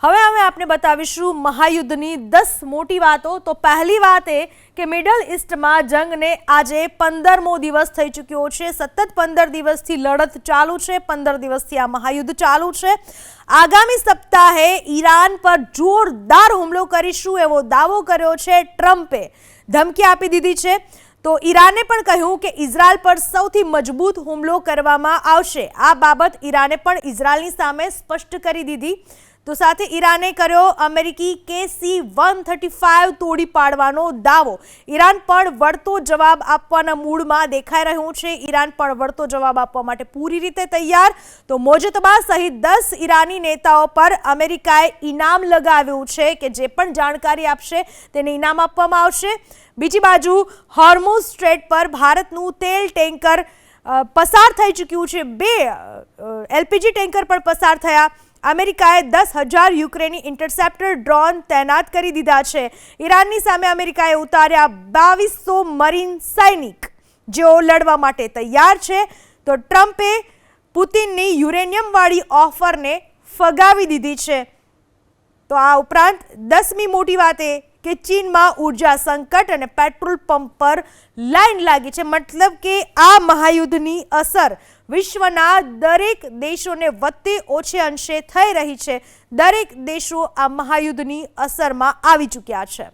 હવે આપણે બતાવીશું મહાયુદ્ધની 10 મોટી વાતો। તો પહેલી વાત એ કે મિડલ ઈસ્ટમાં જંગને આજે 15મો દિવસ થઈ ચૂક્યો છે। સતત 15 દિવસથી લડત ચાલુ છે, 15 દિવસથી આ મહાયુદ્ધ ચાલુ છે। આગામી સપ્તાહે ઈરાન પર જોરદાર હુમલો કરીશું એવો દાવો કર્યો છે ટ્રમ્પે, ધમકી આપી દીધી છે। તો ઈરાને પણ કહ્યું કે ઇઝરાયલ પર સૌથી મજબૂત હુમલો કરવામાં આવશે। આ બાબત ઈરાને પણ ઇઝરાયલની સામે સ્પષ્ટ કરી દીધી। તો સાથે ઈરાને કર્યો અમેરિકી KC-135 તોડી પાડવાનો દાવો। ઈરાન પણ વળતો જવાબ આપવાના મૂડમાં દેખાઈ રહ્યું છે। ઈરાન પણ વળતો જવાબ આપવા માટે પૂરી રીતે તૈયાર। તો મોજતબા સહિત 10 ઈરાની નેતાઓ પર અમેરિકાએ ઇનામ લગાવ્યું છે કે જે પણ જાણકારી આપશે તેને ઇનામ આપવામાં આવશે। બીજી બાજુ હોર્મુઝ સ્ટ્રેટ પર ભારતનું તેલ ટેન્કર પસાર થઈ ચૂક્યું છે। 2 LPG ટેન્કર પણ પસાર થયા। અમેરિકાએ 10,000 યુક્રેની ઇન્ટરસેપ્ટર ડ્રોન તૈનાત કરી દીધા છે। ઈરાનની સામે અમેરિકાએ ઉતાર્યા 2200 મરીન સૈનિક જેઓ લડવા માટે તૈયાર છે। તો ટ્રમ્પે પુતિનની યુરેનિયમવાળી ઓફરને ફગાવી દીધી છે। તો આ ઉપરાંત 10મી મોટી વાત એ કે ચીનમાં ઉર્જા સંકટ અને પેટ્રોલ પંપ પર લાઈન લાગી છે। મતલબ કે આ મહાયુદ્ધની અસર વિશ્વના દરેક દેશોને વધતે ઓછે અંશે થઈ રહી છે। દરેક દેશો આ મહાયુદ્ધની અસરમાં આવી ચૂક્યા છે।